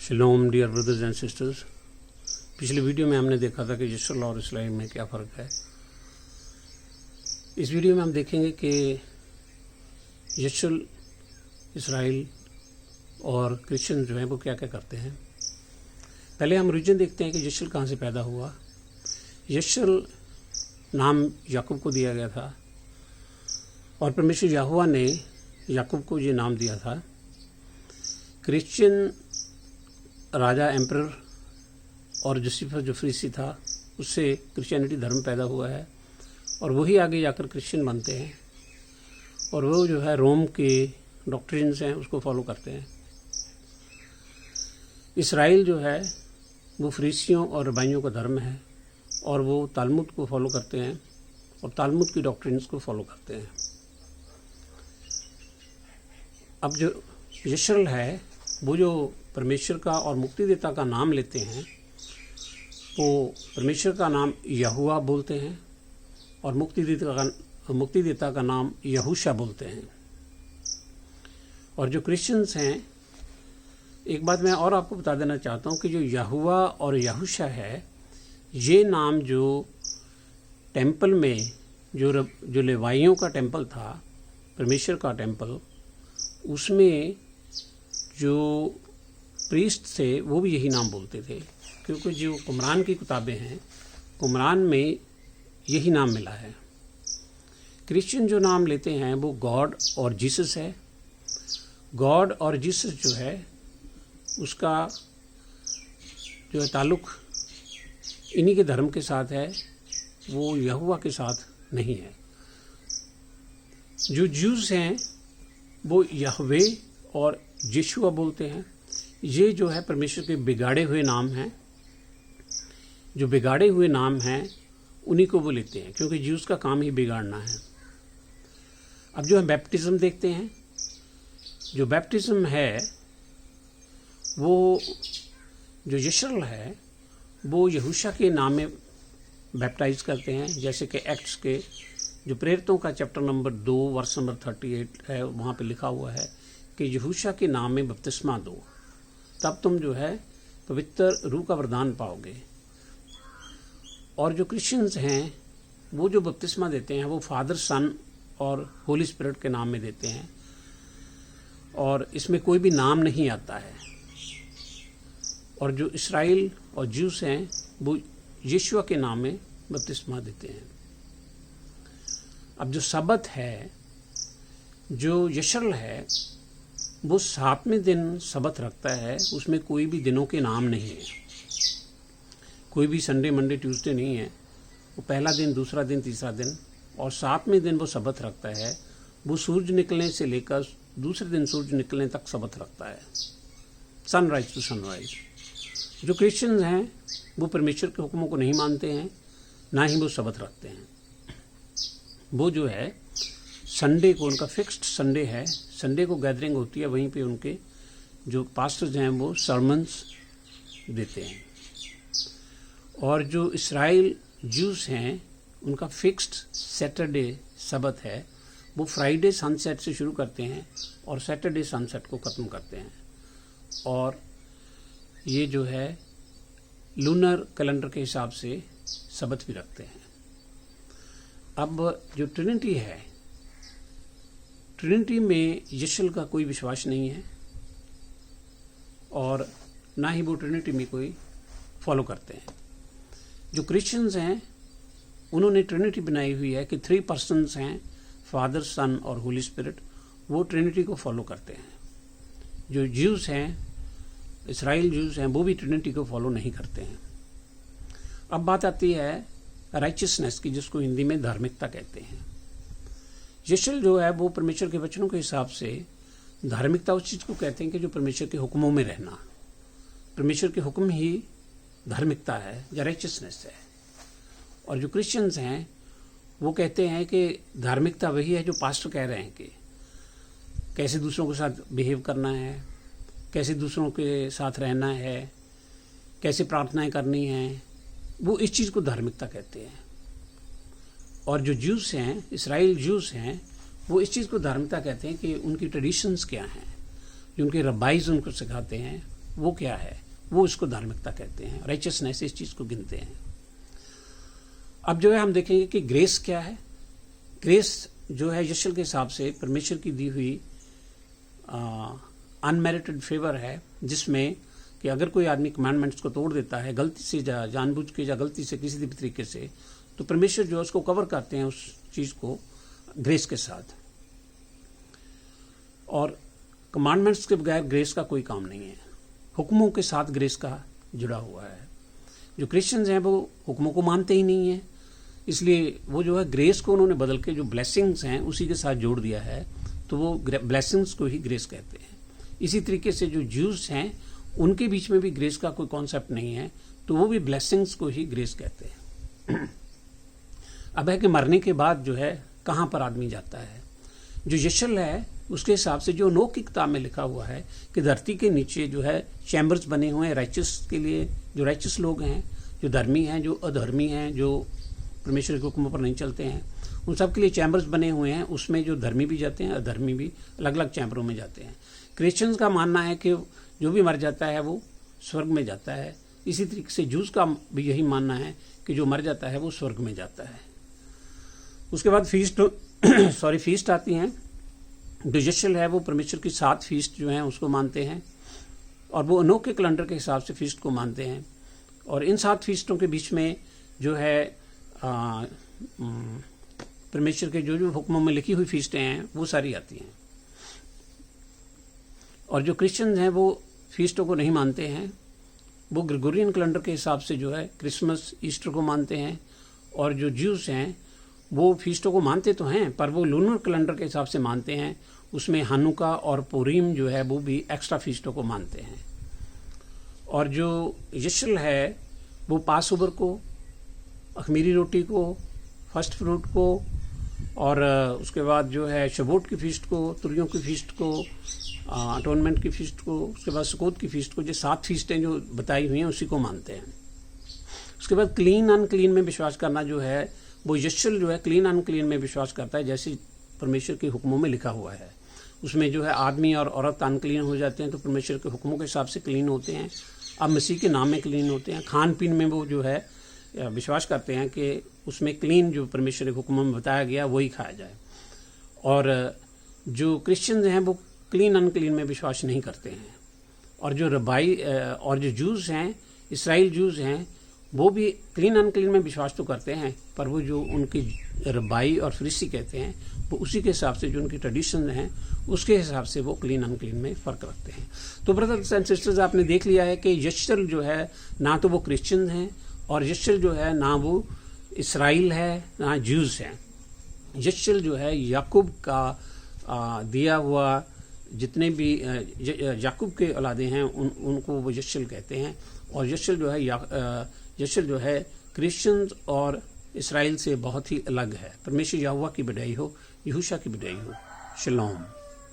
शलोम dear brothers and sisters. पिछले video में हमने देखा था कि यशुल और इसराइल में क्या फ़र्क है। इस वीडियो में हम देखेंगे कि यशुल, इसराइल और क्रिश्चियन जो हैं वो क्या क्या करते हैं। पहले हम रीजन देखते हैं कि यशुल कहाँ से पैदा हुआ। यशुल नाम याकूब को दिया गया था और परमेश्वर यहोवा ने याकूब को ये नाम दिया था। क्रिश्चियन राजा एम्परर और जोसेफस जो फरीसी था उससे क्रिश्चियनिटी धर्म पैदा हुआ है और वही आगे जाकर क्रिश्चियन बनते हैं और वो जो है रोम के डॉक्ट्रिन्स हैं उसको फॉलो करते हैं। इसराइल जो है वो फरीसियों और रबाइयों का धर्म है और वो तालमुद को फॉलो करते हैं और तालमुद की डॉक्ट्रिन्स को फॉलो करते हैं। अब जो यशुल है वो जो परमेश्वर का और मुक्तिदाता का नाम लेते हैं वो परमेश्वर का नाम यहोवा बोलते हैं और मुक्तिदाता का नाम यहोशा बोलते हैं। और जो क्रिश्चियंस हैं, एक बात मैं और आपको बता देना चाहता हूँ कि जो यहोवा और यहोशा है, ये नाम जो टेंपल में जो लेवाइयों का टेंपल था, परमेश्वर का टेंपल, उसमें जो प्रीस्ट थे वो भी यही नाम बोलते थे, क्योंकि जो कुमरान की किताबें हैं, कुमरान में यही नाम मिला है। क्रिश्चियन जो नाम लेते हैं वो गॉड और जीसस है। गॉड और जीसस जो है उसका जो है ताल्लुक इन्हीं के धर्म के साथ है, वो यहोवा के साथ नहीं है। जो ज्यूज हैं वो यहवे और यीशुआ बोलते हैं। ये जो है परमेश्वर के बिगाड़े हुए नाम हैं। जो बिगाड़े हुए नाम हैं उन्हीं को वो लेते हैं, क्योंकि ज्यूज का काम ही बिगाड़ना है। अब जो हम बैप्टिज्म देखते हैं, जो बैप्टिज्म है वो जो यशुल है वो यहोशा के नाम में बैप्टाइज करते हैं। जैसे कि एक्ट्स के जो प्रेरितों का चैप्टर नंबर 2 वर्स नंबर 38 है, वहाँ पे लिखा हुआ है कि यहोशा के नाम में बपतिस्मा दो, तब तुम जो है पवित्र रूह का वरदान पाओगे। और जो क्रिश्चियंस हैं वो जो बपतिस्मा देते हैं वो फादर, सन और होली स्पिरिट के नाम में देते हैं और इसमें कोई भी नाम नहीं आता है। और जो इसराइल और ज्यूस हैं वो यीशुआ के नाम में बपतिस्मा देते हैं। अब जो सबत है, जो यशुल है, वो 7वें दिन सबत रखता है। उसमें कोई भी दिनों के नाम नहीं है, कोई भी संडे, मंडे, ट्यूसडे नहीं है। वो पहला दिन, दूसरा दिन, तीसरा दिन और 7वें दिन वो सबत रखता है। वो सूरज निकलने से लेकर दूसरे दिन सूरज निकलने तक सबत रखता है, सनराइज टू सनराइज। जो क्रिश्चियंस हैं वो परमेश्वर के हुक्मों को नहीं मानते हैं, ना ही वो सबत रखते हैं। वो जो है संडे को, उनका फिक्स्ड संडे है, संडे को गैदरिंग होती है, वहीं पे उनके जो पास्टर्स हैं वो सर्मन्स देते हैं। और जो इसराइल ज्यूस हैं उनका फिक्स्ड सैटरडे सबत है। वो फ्राइडे सनसेट से शुरू करते हैं और सैटरडे सनसेट को ख़त्म करते हैं। और ये जो है लूनर कैलेंडर के हिसाब से सबत भी रखते हैं। अब जो ट्रिनिटी है, ट्रिनिटी में यशुल का कोई विश्वास नहीं है और ना ही वो ट्रिनिटी में कोई फॉलो करते हैं। जो क्रिश्चियंस हैं उन्होंने ट्रिनिटी बनाई हुई है कि 3 पर्सन्स हैं, फादर, सन और होली स्पिरिट, वो ट्रिनिटी को फॉलो करते हैं। जो ज्यूस हैं, इसराइल ज्यूस हैं, वो भी ट्रिनिटी को फॉलो नहीं करते हैं। अब बात आती है राइचियसनेस की, जिसको हिंदी में धार्मिकता कहते हैं। यशुल जो है वो परमेश्वर के वचनों के हिसाब से धार्मिकता उस चीज़ को कहते हैं कि जो परमेश्वर के हुक्मों में रहना। परमेश्वर के हुक्म ही धार्मिकता है या राइचियसनेस है। और जो क्रिश्चियंस हैं वो कहते हैं कि धार्मिकता वही है जो पास्टर कह रहे हैं कि कैसे दूसरों के साथ बिहेव करना है, कैसे दूसरों के साथ रहना है, कैसे प्रार्थनाएं करनी हैं, वो इस चीज़ को धार्मिकता कहते हैं। और जो ज्यूस हैं, इसराइल ज्यूस हैं, वो इस चीज़ को धार्मिकता कहते हैं कि उनकी ट्रेडिशंस क्या हैं, जो उनके रब्बाइज उनको सिखाते हैं वो क्या है, वो इसको धार्मिकता कहते हैं, राइचियसनेस इस चीज को गिनते हैं। अब जो है हम देखेंगे कि ग्रेस क्या है। ग्रेस जो है यशल के हिसाब से परमेश्वर की दी हुई अनमेरिटेड फेवर है, जिसमें कि अगर कोई आदमी कमांडमेंट्स को तोड़ देता है गलती से, जानबूझ के या गलती से किसी भी तरीके से, तो परमेश्वर जो है उसको कवर करते हैं उस चीज को ग्रेस के साथ। और कमांडमेंट्स के बगैर ग्रेस का कोई काम नहीं है, हुक्मों के साथ ग्रेस का जुड़ा हुआ है। जो क्रिश्चियंस हैं वो हुक्मों को मानते ही नहीं है, इसलिए वो जो है ग्रेस को उन्होंने बदल के जो ब्लेसिंग्स हैं उसी के साथ जोड़ दिया है, तो वो ब्लेसिंग्स को ही ग्रेस कहते हैं। इसी तरीके से जो ज्यूज हैं उनके बीच में भी ग्रेस का कोई कॉन्सेप्ट नहीं है, तो वो भी ब्लेसिंग्स को ही ग्रेस कहते हैं। अब है कि मरने के बाद जो है कहाँ पर आदमी जाता है। जो यशल है उसके हिसाब से जो नोह की किताब में लिखा हुआ है कि धरती के नीचे जो है चैम्बर्स बने हुए हैं राइचियस के लिए, जो राइचियस लोग हैं, जो धर्मी हैं, जो अधर्मी हैं, जो परमेश्वर के हुक्मों पर नहीं चलते हैं, उन सब के लिए चैम्बर्स बने हुए हैं। उसमें जो धर्मी भी जाते हैं, अधर्मी भी अलग अलग चैम्बरों में जाते हैं। क्रिश्चियंस का मानना है कि जो भी मर जाता है वो स्वर्ग में जाता है। इसी तरीके से जूस का भी यही मानना है कि जो मर जाता है वो स्वर्ग में जाता है। उसके बाद फीस्ट आती हैं। जो यशल है वो परमेश्वर की 7 फीस्ट जो हैं उसको मानते हैं, और वो अनोखे कैलेंडर के हिसाब से फीस्ट को मानते हैं। और इन 7 फीस्टों के बीच में जो है परमेश्वर के जो जो हुक्मों में लिखी हुई फीस्टें हैं वो सारी आती हैं। और जो क्रिश्चियन हैं वो फीस्टों को नहीं मानते हैं, वो ग्रेगोरियन कैलेंडर के हिसाब से जो है क्रिसमस, ईस्टर को मानते हैं। और जो ज्यूस हैं वो फीस्टों को मानते तो हैं, पर वो लूनर कैलेंडर के हिसाब से मानते हैं। उसमें हनुका और पुरीम जो है वो भी एक्स्ट्रा फीस्टों को मानते हैं। और जो यशल है वो पास ओवर को, अखमीरी रोटी को, फर्स्ट फ्रूट को, और उसके बाद जो है शबोट की फीस्ट को, तुरियों की फीस्ट को, अटोनमेंट की फीस्ट को, उसके बाद सुकोत की फीस्ट को, जो 7 फीस्टें जो बताई हुई हैं उसी को मानते हैं। उसके बाद क्लीन अनक्लीन में विश्वास करना जो है वो यशल जो है क्लीन अनक्लीन में विश्वास करता है, जैसे परमेश्वर के हुक्मों में लिखा हुआ है। उसमें जो है आदमी और औरत अनक्लीन हो जाते हैं तो परमेश्वर के हुक्मों के हिसाब से क्लीन होते हैं। अब मसीह के नाम में क्लीन होते हैं। खान पीन में वो जो है विश्वास करते हैं कि उसमें क्लीन जो परमेश्वर के हुक्मों में बताया गया वही खाया जाए। और जो क्रिश्चियन हैं वो क्लीन अनक्लीन में विश्वास नहीं करते हैं। और जो रबाई और जो जूस हैं, इसराइल जूस हैं, वो भी क्लीन अनक्लीन में विश्वास तो करते हैं, पर वो जो उनकी रबाई और फरीसी कहते हैं वो उसी के हिसाब से जो उनकी ट्रेडिशन हैं उसके हिसाब से वो क्लीन अनक्लीन में फ़र्क रखते हैं। तो ब्रदर्स एंड सिस्टर्स, आपने देख लिया है कि यशल जो है ना तो वो क्रिश्चियन हैं, और यशल जो है ना वो इसराइल है ना ज्यूस हैं। यशल जो है याकूब का दिया हुआ जितने भी याकूब के औलादे हैं उनको वो यशल कहते हैं। और यशल जो है क्रिश्चियंस और इसराइल से बहुत ही अलग है। परमेश्वर यहोवा की बड़ाई हो, यहोशा की बड़ाई हो। शलोम।